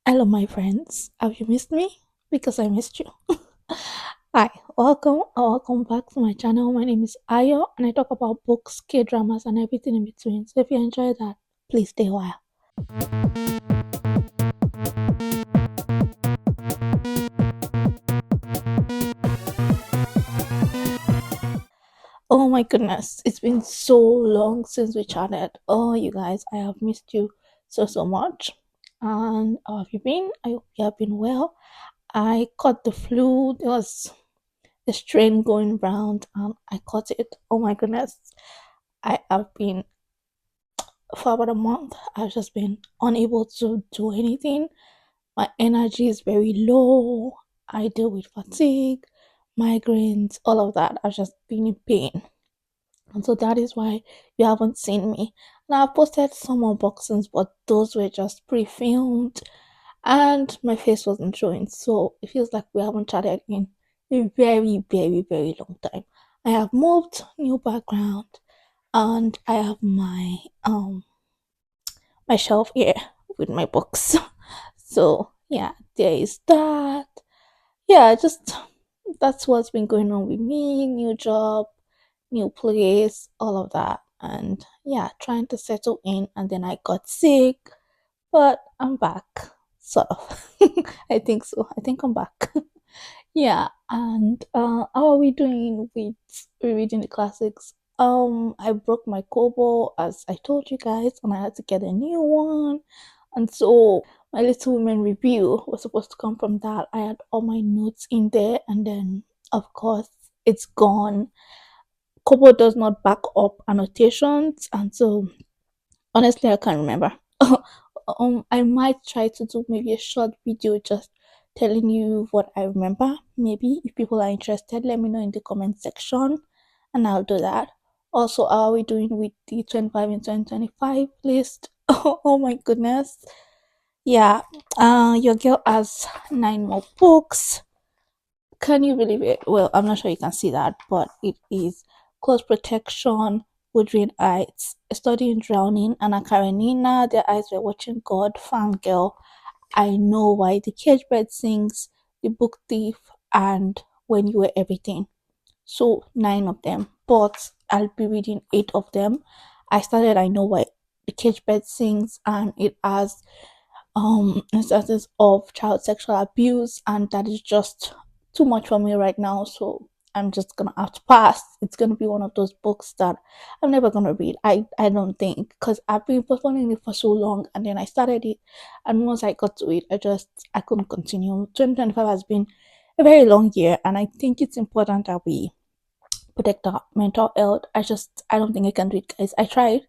Hello, my friends. Have you missed me? Because I missed you. Hi, welcome back to my channel. My name is Ayo, and I talk about books, K dramas, and everything in between. So if you enjoy that, please stay a while. Oh my goodness, it's been so long since we chatted. Oh, you guys, I have missed you so much. And how have you been? I hope you have been well. I caught the flu. There was a strain going round, and I caught it. Oh my goodness, I have been for about a month. I've just been unable to do anything. My energy is very low. I deal with fatigue, migraines, all of that. I've just been in pain. And so that is why you haven't seen me. Now I've posted some unboxings, but those were just pre-filmed and my face wasn't showing. So it feels like we haven't chatted in a very long time. I have moved, new background, and I have my shelf here with my books. So yeah, there is that. Yeah, just that's what's been going on with me. New job, new place, all of that. And yeah, trying to settle in, and then I got sick, but I'm back. Sort of. I think so. I think I'm back. Yeah, and how are we doing with rereading the classics? I broke my Kobo as I told you guys, and I had to get a new one. And so my Little Women review was supposed to come from that. I had all my notes in there, and then of course it's gone. Kobo does not back up annotations, and so honestly, I can't remember. I might try to do maybe a short video just telling you what I remember. Maybe if people are interested, let me know in the comment section, and I'll do that. Also, how are we doing with the 25 and 2025 list? Oh my goodness. Yeah, your girl has 9 more books. Can you believe it? Well, I'm not sure you can see that, but it is Close Protection, Woodring Heights, A Study in Drowning, Anna Karenina, Their Eyes Were Watching God, Fangirl, I Know Why the Cage Bird Sings, The Book Thief, and When You Were Everything. So 9 of them, but I'll be reading 8 of them. I started I Know Why the Cage Bird Sings, and it has instances of child sexual abuse, and that is just too much for me right now. So I'm just gonna have to pass. It's gonna be one of those books that I'm never gonna read. I don't think, because I've been postponing it for so long, and then I started it, and once I got to it, I couldn't continue. 2025 has been a very long year, and I think it's important that we protect our mental health. I don't think I can do it, guys. I tried.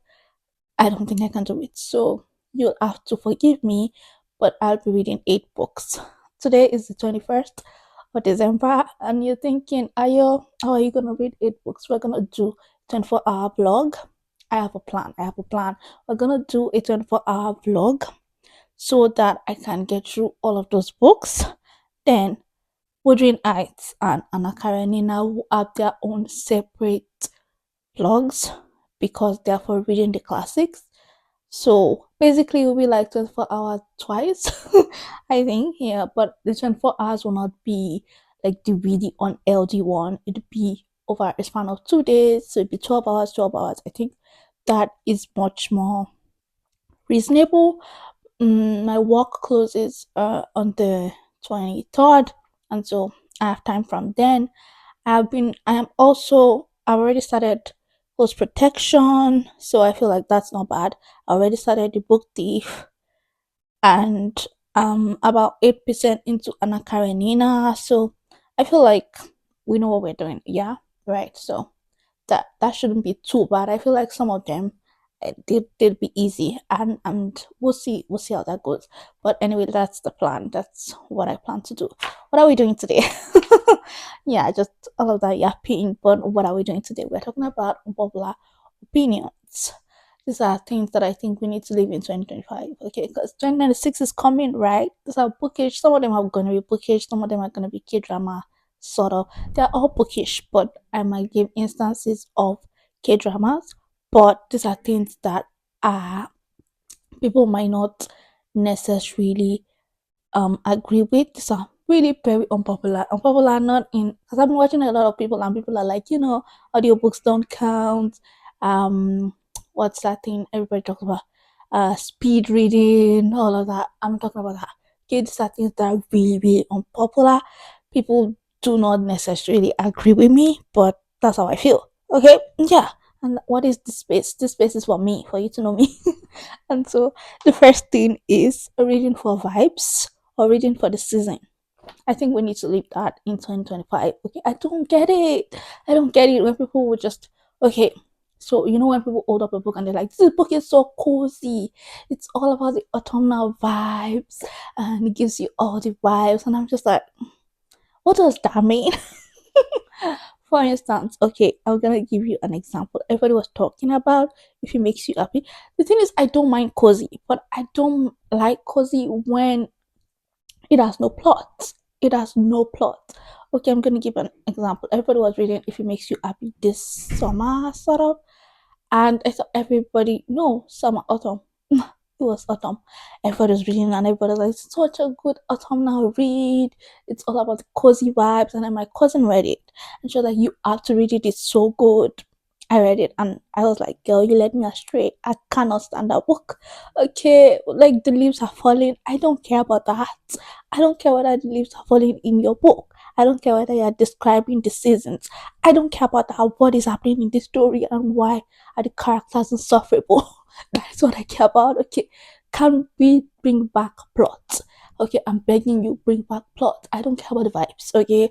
I don't think I can do it. So you'll have to forgive me, but I'll be reading 8 books. Today is the 21st of December, and you're thinking, Ayo, how are you gonna read 8 books? We're gonna do 24-hour vlog. I have a plan. We're gonna do a 24-hour vlog so that I can get through all of those books. Then Woodring Heights and Anna Karenina will have their own separate vlogs because they're for reading the classics. So basically, it will be like 24 hours twice, I think. Yeah, but the 24 hours will not be like the really unhealthy one. It'll be over a span of 2 days. So it'll be 12 hours, 12 hours. I think that is much more reasonable. My work closes on the 23rd, and so I have time from then. I've already started post protection, so I feel like that's not bad. I already started the book thief, and about 8% into Anna Karenina, so I feel like we know what we're doing. Yeah, right. So that shouldn't be too bad. I feel like some of them they'd be easy, and we'll see how that goes. But anyway, that's the plan. That's what I plan to do. What are we doing today? Yeah, just all of that yapping. But what are we doing today? We're talking about unpopular opinions. These are things that I think we need to leave in 2025. Okay, because 2026 is coming, right? These are bookish. Some of them are going to be bookish. Some of them are going to be K drama, sort of. They're all bookish, but I might give instances of K dramas. But these are things that people might not necessarily agree with. These are really very unpopular. Unpopular not in because I've been watching a lot of people and people are like, audiobooks don't count. What's that thing everybody talks about? Speed reading, all of that. I'm talking about that. Okay, these are things that are really, really unpopular. People do not necessarily agree with me, but that's how I feel. Okay, yeah. And what is this space? This space is for me, for you to know me. And so the first thing is a reading for vibes or reading for the season. I think we need to leave that in 2025. Okay, I don't get it. I don't get it when people would just, okay. So, when people hold up a book and they're like, this book is so cozy. It's all about the autumnal vibes and it gives you all the vibes. And I'm just like, what does that mean? For instance, okay, I'm gonna give you an example. Everybody was talking about if it makes you happy. The thing is, I don't mind cozy, but I don't like cozy when it has no plot. It has no plot. Okay, I'm gonna give an example. Everybody was reading if it makes you happy this summer, sort of. And I thought everybody, no, summer, autumn. It was autumn. Everybody was reading and everybody was like, such a good autumnal read. It's all about the cozy vibes. And then my cousin read it. And she was like, you have to read it. It's so good. I read it and I was like, girl, you led me astray. I cannot stand that book. Okay, like the leaves are falling. I don't care about that. I don't care whether the leaves are falling in your book. I don't care whether you're describing the seasons. I don't care about how what is happening in the story and why are the characters insufferable. That's what I care about. Okay, can we bring back plot? Okay, I'm begging you, bring back plot. I don't care about the vibes. Okay,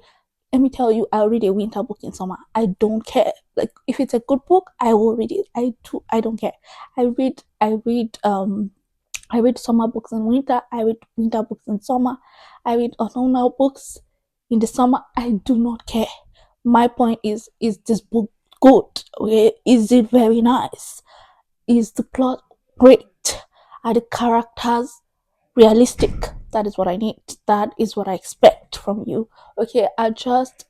let me tell you, I'll read a winter book in summer. I don't care. Like if it's a good book, I will read it. I don't care. I read summer books in winter. I read winter books in summer. I read autumnal books in the summer. I do not care. My point is this book good? Okay? Is it very nice? Is the plot great? Are the characters realistic? That is what I need. That is what I expect from you. Okay, I just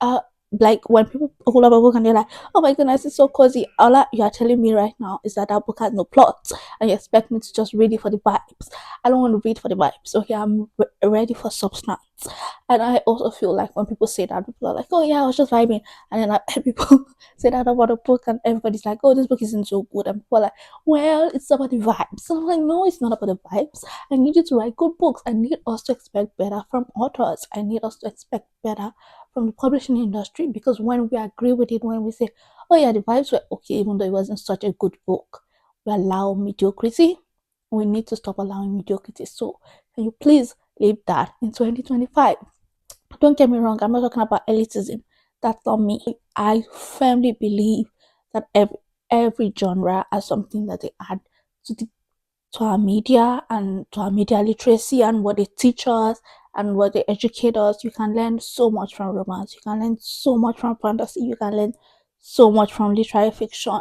like when people hold up a book and they're like, oh my goodness, it's so cozy. All that you are telling me right now is that book has no plot and you expect me to just read it for the vibes. I don't want to read for the vibes. Okay, I'm ready for substance. And I also feel like when people say that, people are like, oh yeah, I was just vibing. And then people say that about a book and everybody's like, oh, this book isn't so good. And people are like, well, it's about the vibes. So I'm like, no, it's not about the vibes. I need you to write good books. I need us to expect better from authors. I need us to expect better from the publishing industry because when we agree with it, when we say, oh yeah, the vibes were okay, even though it wasn't such a good book, we allow mediocrity. We need to stop allowing mediocrity. So can you please leave that in 2025? Don't get me wrong, I'm not talking about elitism. That's not me. I firmly believe that every genre has something that they add to the to our media and to our media literacy and what they teach us and what they educate us. You can learn so much from romance. You can learn so much from fantasy. You can learn so much from literary fiction.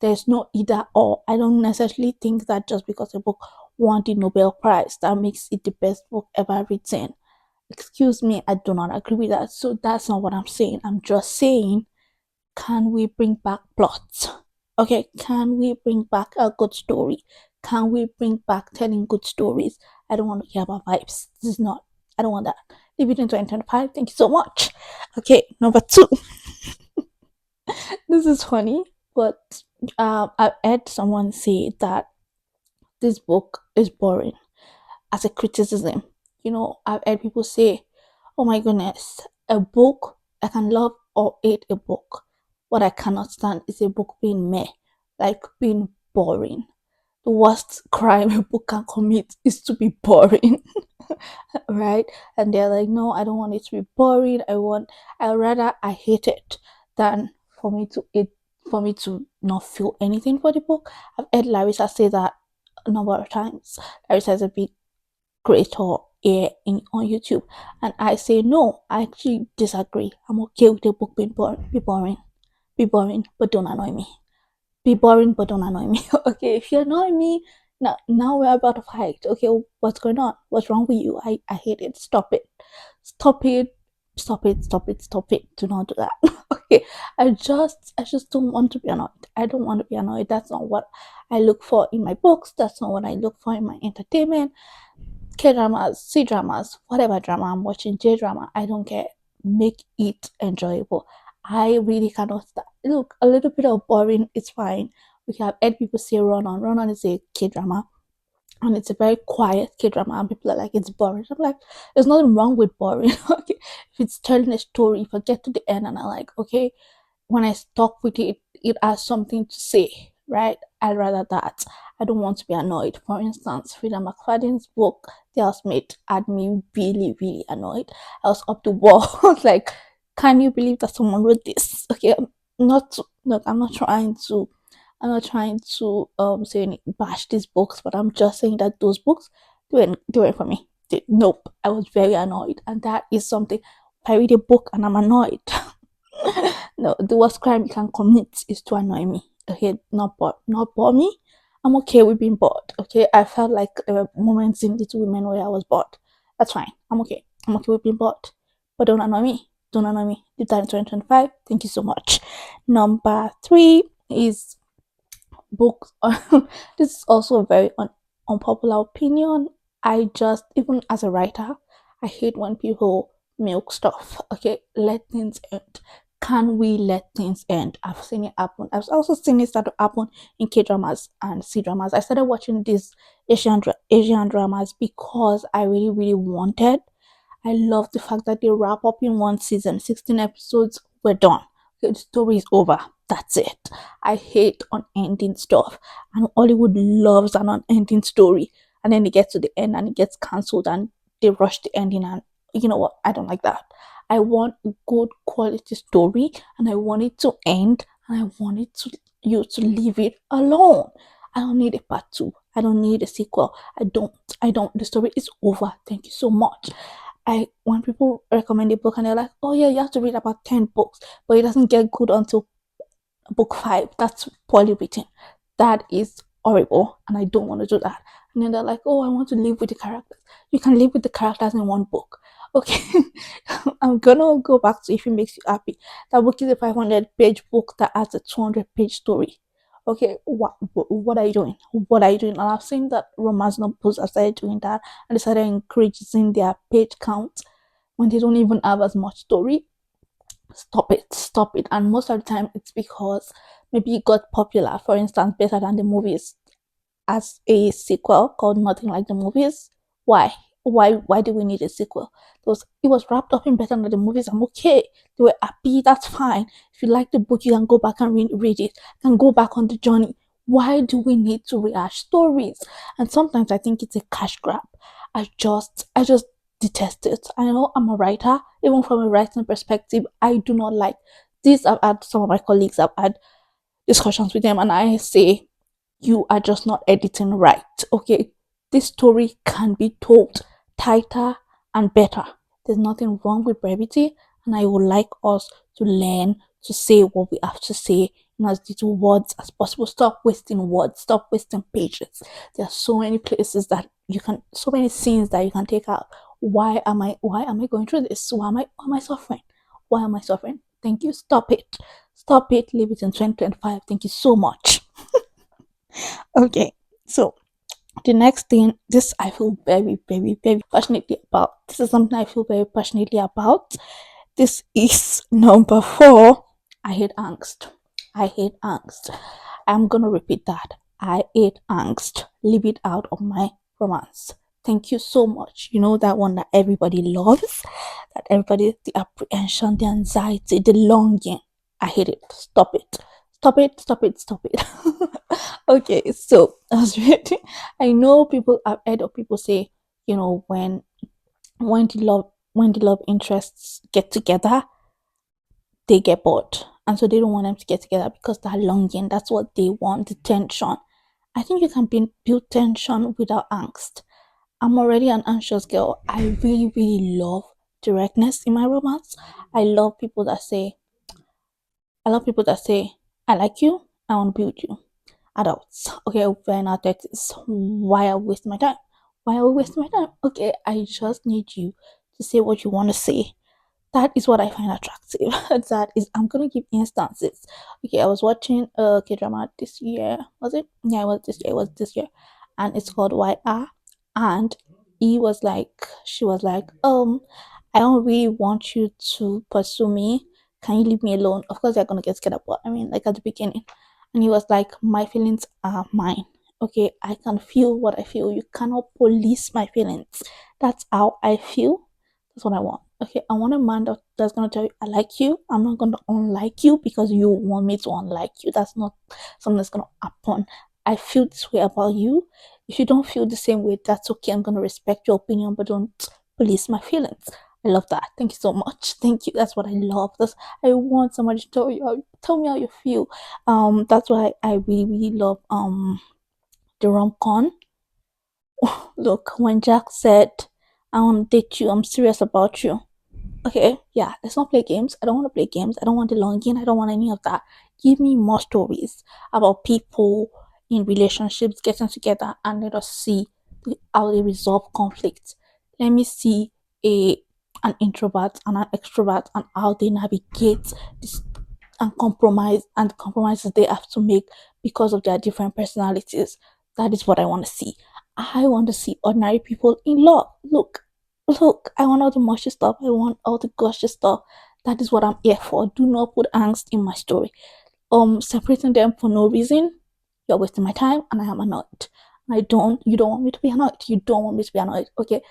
There's no either or. I don't necessarily think that just because a book won the Nobel Prize, that makes it the best book ever written. Excuse me, I do not agree with that. So that's not what I'm saying. I'm just saying, can we bring back plots? Okay, can we bring back a good story? Can we bring back telling good stories? I don't want to hear about vibes. This is not, I don't want that. Leave it in 2025. Thank you so much. Okay, number two. This is funny, but I've heard someone say that this book is boring as a criticism. I've heard people say, oh my goodness, a book, I can love or hate a book. What I cannot stand is a book being meh, like being boring. The worst crime a book can commit is to be boring, right? And they're like, no, I don't want it to be boring. I rather I hate it than for me to not feel anything for the book. I've heard Larissa say that a number of times. Larissa is a big creator here on YouTube, and I say no. I actually disagree. I'm okay with the book being boring. Be boring, but don't annoy me. Be boring, but don't annoy me. Okay, if you annoy me, now we're about to fight. Okay, what's going on? What's wrong with you? I hate it. Stop it. Stop it. Stop it. Stop it. Stop it. Do not do that. Okay. I just don't want to be annoyed. I don't want to be annoyed. That's not what I look for in my books. That's not what I look for in my entertainment. K dramas, C dramas, whatever drama I'm watching, J drama, I don't care. Make it enjoyable. I really cannot look a little bit of boring. It's fine. We have heard people say run on. Run on is a K drama, and it's a very quiet K drama, and people are like it's boring. I'm like, there's nothing wrong with boring. Okay, if it's telling a story, if I get to the end and I'm like, okay, when I stuck with it, it has something to say, right? I'd rather that. I don't want to be annoyed. For instance, Frida McFadden's book, The Housemaid, had me really, really annoyed. I was up the wall. I was like, can you believe that someone wrote this? Okay, not look, I'm not trying to say bash these books, but I'm just saying that those books they were for me. Nope. I was very annoyed. And that is something if I read a book and I'm annoyed. No, the worst crime you can commit is to annoy me. Okay, not bore me. I'm okay with being bored. Okay, I felt like there were moments in Little Women where I was bored. That's fine. I'm okay. I'm okay with being bored. But don't annoy me. Don't annoy me. Do that in 2025. Thank you so much. Number three is books. This is also a very unpopular opinion. I just, even as a writer, I hate when people milk stuff. Okay, let things end. Can we let things end? I've seen it happen. I've also seen it start to happen in K dramas and C dramas. I started watching these Asian dramas because I really, really wanted. I love the fact that they wrap up in one season, 16 episodes, we're done. Okay, the story is over. That's it. I hate unending stuff. And Hollywood loves an unending story. And then it gets to the end and it gets cancelled and they rush the ending. And you know what? I don't like that. I want a good quality story and I want it to end and I want it to you to leave it alone. I don't need a part two. I don't need a sequel. I don't. The story is over. Thank you so much. I when people recommend a book and they're like, oh yeah, you have to read about 10 books, but it doesn't get good until book five. That's poorly written. That is horrible, and I don't want to do that. And then they're like, oh, I want to live with the characters. You can live with the characters in one book. Okay, I'm gonna go back to if it makes you happy. That book is a 500-page book that has a 200-page story. Okay, what are you doing? What are you doing? And I've seen that romance novels have started doing that and they started increasing their page count when they don't even have as much story. Stop it. And most of the time it's because maybe it got popular, for instance, better than the movies, as a sequel called Nothing Like the Movies. Why? Why do we need a sequel? It was wrapped up in better than the movies. I'm okay. They were happy, that's fine. If you like the book, you can go back and read it. You can go back on the journey. Why do we need to rehash stories? And sometimes I think it's a cash grab. I just detest it. I know I'm a writer, even from a writing perspective, I do not like this. I've had some of my colleagues, I've had discussions with them, and I say you are just not editing right. Okay, this story can be told tighter and better. There's nothing wrong with brevity, and I would like us to learn to say what we have to say in as little words as possible. Stop wasting words, stop wasting pages. There are so many places that you can, so many scenes that you can take out. Why am I going through this? Why am I suffering? Why am I suffering? Thank you. Stop it. Stop it. Leave it in 2025. Thank you so much. Okay, so the next thing, this I feel very, very, very passionately about. This is something I feel very passionately about. This is number four. I hate angst. I hate angst. I'm gonna repeat that. I hate angst. Leave it out of my romance. Thank you so much. You know that one that everybody loves, that everybody, the apprehension, the anxiety, the longing. I hate it. Stop it. Stop it. Stop it. Stop it. Okay, so I was reading. I know people. I've heard of people say, when the love interests get together, they get bored, and so they don't want them to get together because that longing. That's what they want. The tension. I think you can build tension without angst. I'm already an anxious girl. I really, really love directness in my romance. I love people that say, I love people that say, I like you, I want to be with you. Adults. Okay, we're in our 30s. Why are we wasting my time? Why are we wasting my time? Okay, I just need you to say what you want to say. That is what I find attractive. That is, I'm gonna give instances. Okay, I was watching a K drama this year. Was it? Yeah, it was this year. And it's called YR. And she was like, I don't really want you to pursue me. Can you leave me alone? Of course, they're gonna get scared about. I mean, like at the beginning, and he was like, my feelings are mine. Okay, I can feel what I feel. You cannot police my feelings. That's how I feel. That's what I want. Okay, I want a man that's gonna tell you I like you. I'm not gonna unlike you because you want me to unlike you. That's not something that's gonna happen. I feel this way about you. If you don't feel the same way, that's okay. I'm gonna respect your opinion, but don't police my feelings. I love that. Thank you so much. Thank you. That's what I love. That's I want somebody to tell me how you feel. That's why I really really love the rom com. Look, when Jack said, "I want to date you. I'm serious about you." Okay, yeah, let's not play games. I don't want to play games. I don't want the longing. I don't want any of that. Give me more stories about people in relationships getting together and let us see how they resolve conflict. Let me see a an introvert and an extrovert and how they navigate this and compromises they have to make because of their different personalities. That is what I want to see. I want to see ordinary people in love. Look, I want all the mushy stuff. I want all the gushy stuff. That is what I'm here for. Do not put angst in my story. Separating them for no reason, you're wasting my time and I am annoyed. You don't want me to be annoyed. You don't want me to be annoyed. Okay.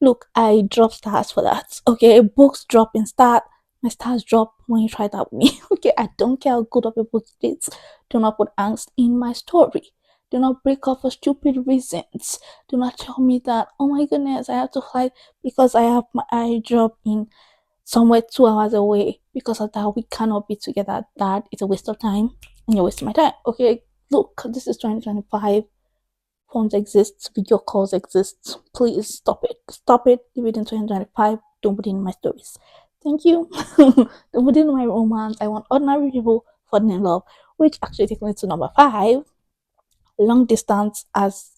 Look, I drop stars for that. Okay. Books drop in start. My stars drop when you try that with me. Okay. I don't care how good of a book it is. Do not put angst in my story. Do not break up for stupid reasons. Do not tell me that, oh my goodness, I have to fly because I have my eye job in somewhere 2 hours away. Because of that, we cannot be together. That is a waste of time and you're wasting my time. Okay, look, this is 2025. Phones exist, video calls exist. Please stop it. Stop it. Leave it in 2025. Don't put it in my stories. Thank you. Don't put it in my romance. I want ordinary people falling in love, which actually takes me to number 5. Long distance as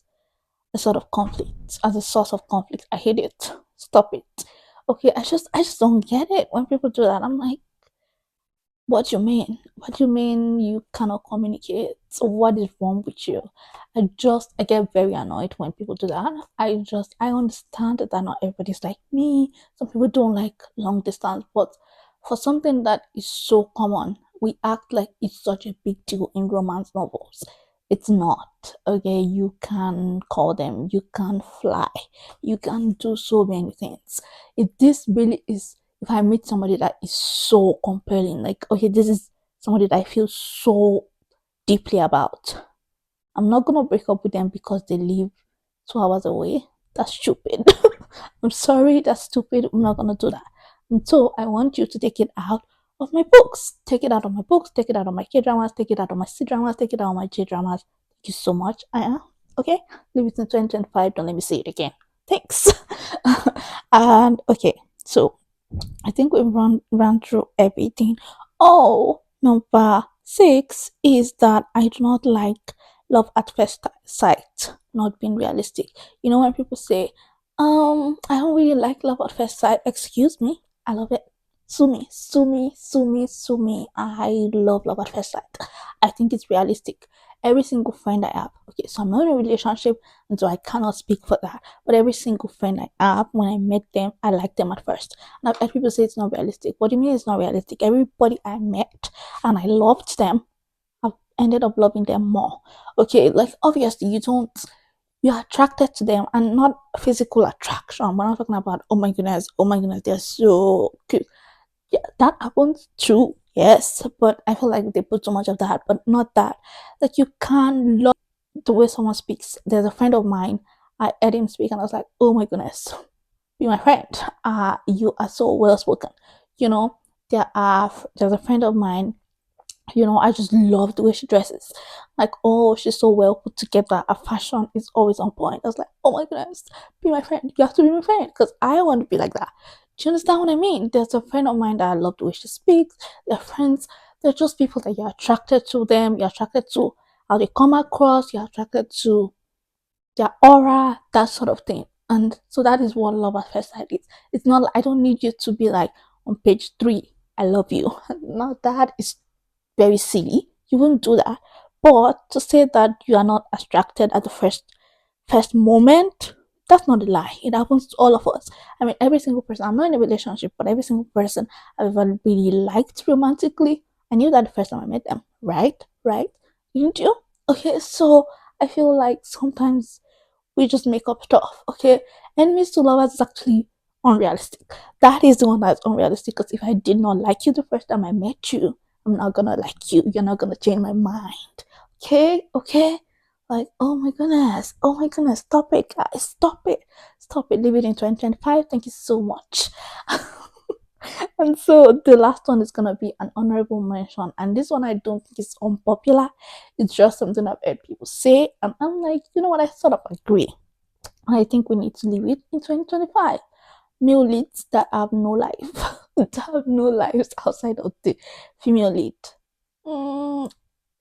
a sort of conflict, as a source of conflict. I hate it. Stop it. Okay, I just don't get it when people do that. I'm like, what do you mean? What do you mean you cannot communicate? So what is wrong with you? I get very annoyed when people do that. I understand that not everybody's like me. Some people don't like long distance, but for something that is so common, we act like it's such a big deal in romance novels. It's not. Okay, you can call them, you can fly, you can do so many things. If this really is if I meet somebody that is so compelling, like, okay, this is somebody that I feel so deeply about, I'm not gonna break up with them because they live 2 hours away. That's stupid. I'm sorry, that's stupid. I'm not gonna do that. And so I want you to take it out of my books. Take it out of my books, take it out of my K dramas, take it out of my C dramas, take it out of my J dramas. Thank you so much. I am. Okay? Leave it in 2025. Don't let me say it again. Thanks. And okay, so I think we've run through everything. Oh, number 6 is that I do not like love at first sight, not being realistic. You know when people say, I don't really like love at first sight. Excuse me, I love it. Sue me, sue me, sue me, sue me. I love love at first sight. I think it's realistic. Every single friend I have, okay, so I'm not in a relationship, and so I cannot speak for that. But every single friend I have, when I met them, I liked them at first. Now, I've heard people say it's not realistic. What do you mean it's not realistic? Everybody I met and I loved them, I've ended up loving them more. Okay, like obviously you're attracted to them and not physical attraction. We're not talking about oh my goodness, they're so cute. Yeah, that happens too. Yes, but I feel like they put so much of that, but not that. Like you can't love the way someone speaks. There's a friend of mine. I heard him speak and I was like, oh my goodness, be my friend. You are so well spoken. You know, there's a friend of mine. I just love the way she dresses. Like, oh, she's so well put together. Her fashion is always on point. I was like, oh my goodness, be my friend. You have to be my friend because I want to be like that. Do you understand what I mean? There's a friend of mine that I love the way she speaks. They're friends. They're just people that you're attracted to them. You're attracted to how they come across. You're attracted to their aura, that sort of thing. And so that is what love at first sight is. It's not like I don't need you to be like on page 3, I love you. Now that is very silly. You wouldn't do that. But to say that you are not attracted at the first moment, That's not a lie. It happens to all of us. I mean, every single person, I'm not in a relationship, but every single person I've ever really liked romantically, I knew that the first time I met them, right? Right? Didn't you? Okay, so I feel like sometimes we just make up stuff. Okay, enemies to lovers is actually unrealistic. That is the one that's unrealistic. Because if I did not like you the first time I met you, I'm not gonna like you. You're not gonna change my mind. Okay, okay. Like, oh my goodness, stop it, guys, stop it. Leave it in 2025. Thank you so much. And so the last one is gonna be an honorable mention, and this one I don't think is unpopular. It's just something I've heard people say, and I'm like, you know what? I sort of agree. I think we need to leave it in 2025. Male leads that have no life, that have no lives outside of the female lead. Mm,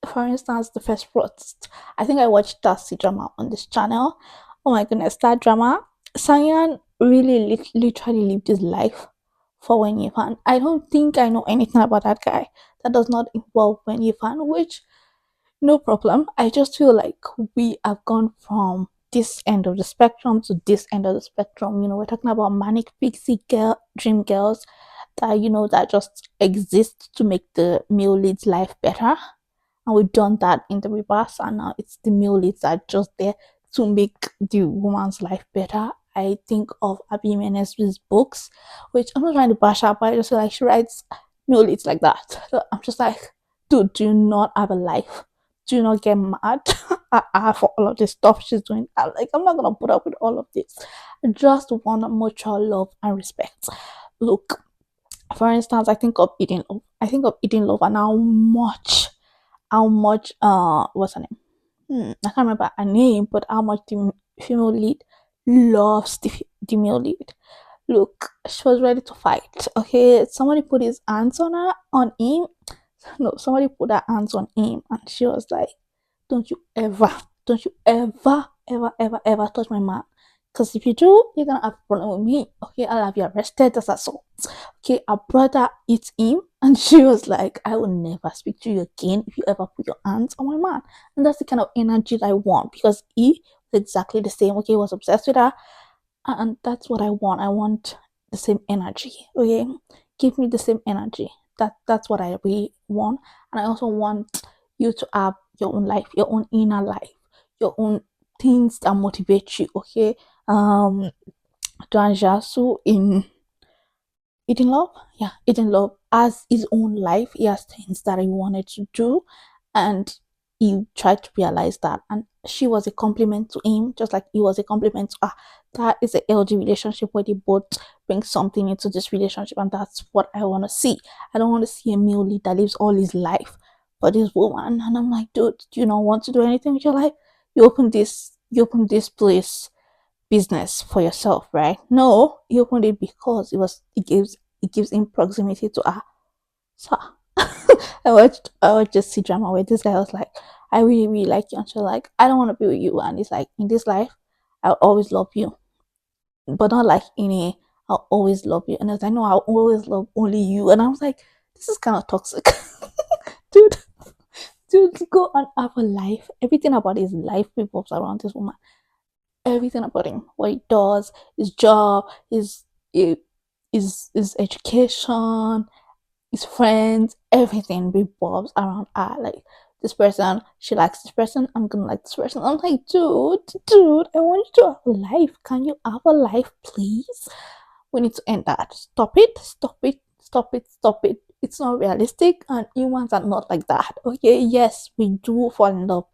for instance, the first protest. I think I watched that drama on this channel. Oh my goodness, that drama. Sanyan really literally lived his life for Wen Yifan. I don't think I know anything about that guy that does not involve Wen Yifan, which no problem. I just feel like we have gone from this end of the spectrum to this end of the spectrum. You know, we're talking about manic pixie girl, dream girls that, you know, that just exist to make the male lead's life better. And we've done that in the reverse, and now it's the male leads that are just there to make the woman's life better. I think of Abby Menes's books, which I'm not trying to bash her, but I just feel like she writes male leads like that. So I'm just like, dude, do you not have a life? Do you not get mad at her for all of this stuff she's doing? I'm not gonna put up with all of this. I just want mutual love and respect. Look, for instance, I think of eating love. I think of eating love and how much what's her name? I can't remember her name, but how much the female lead loves the male lead. Look, she was ready to fight. Okay, somebody put his hands on her, on him. No, somebody put her hands on him, and she was like, don't you ever touch my man. Because if you do, you're gonna have a problem with me. Okay, I'll have you arrested as assault. Okay, her brother hit him, and she was like, I will never speak to you again if you ever put your hands on my man. And that's the kind of energy that I want, because he was exactly the same. Okay, he was obsessed with her, and that's what I want. I want the same energy. Okay, give me the same energy. That's what I really want. And I also want you to have your own life, your own inner life, your own things that motivate you. Okay, Jasu in Eating Love, yeah, Eating Love has his own life. He has things that he wanted to do, and he tried to realize that. And she was a compliment to him, just like he was a compliment to her. That is a LG relationship where they both bring something into this relationship, and that's what I want to see. I don't want to see a male lead that lives all his life for this woman. And I'm like, dude, do you not want to do anything with your life? You open this place business for yourself, right? No, he opened it because it gives him proximity to her. So I watched this drama where this guy was like, I really, really like you, and she's like, I don't want to be with you. And it's like, in this life, I'll always love you. But not like in a I'll always love you. And I was like, no, I'll always love only you. And I was like, this is kind of toxic. dude, dude, go and have a life. Everything about his life revolves around this woman. Everything about him, what he does, his job, his education, his friends, everything revolves around her. Like, this person, she likes this person, I'm gonna like this person. I'm like, dude, I want you to have a life. Can you have a life, please? We need to end that. Stop it. It's not realistic, and humans are not like that. Okay, yes, we do fall in love,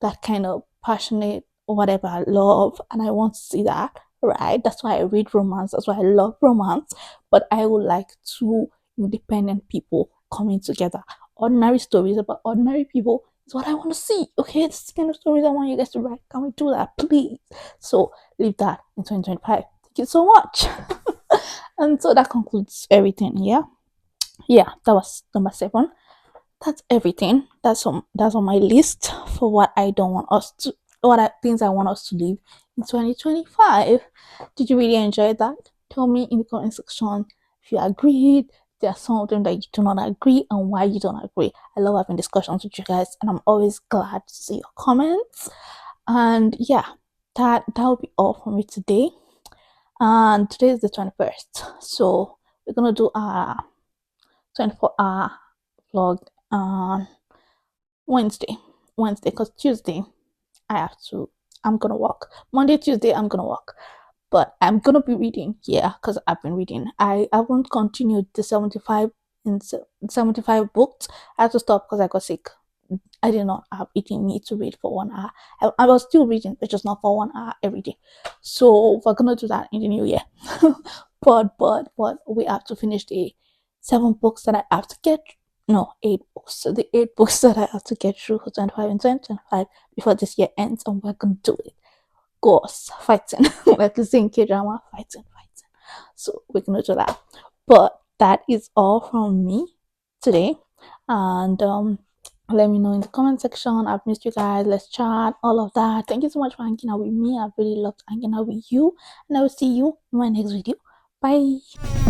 that kind of passionate whatever love, and I want to see that, right? That's why I read romance, that's why I love romance. But I would like two independent people coming together. Ordinary stories about ordinary people is what I want to see. Okay, this is the kind of stories I want you guys to write. Can we do that, please? So leave that in 2025. Thank you so much. And so that concludes everything. Yeah, that was number 7. That's everything. That's on my list for what I don't want us to, things I want us to leave in 2025. Did you really enjoy that? Tell me in the comment section if you agreed. There's some of them that you do not agree, and why you don't agree. I love having discussions with you guys, and I'm always glad to see your comments. And yeah, that will be all for me today. And today is the 21st, so we're gonna do our 24-hour vlog on Wednesday. Wednesday, because Tuesday I have to. I'm gonna work. Monday, Tuesday, I'm gonna work. But I'm gonna be reading, yeah, because I've been reading. I won't continue the 75 in 75 books. I had to stop because I got sick. I did not have eating meat to read for 1 hour. I was still reading, but just not for 1 hour every day. So we're gonna do that in the new year. but we have to finish the 7 books that I have to get. No, 8 books. So the 8 books that I have to get through for 25 and 2025 before this year ends, and we're gonna do it. Goals, fighting, like you say in K drama, fighting, fighting. So we're gonna do that. But that is all from me today. And let me know in the comment section. I've missed you guys. Let's chat, all of that. Thank you so much for hanging out with me. I've really loved hanging out with you. And I will see you in my next video. Bye.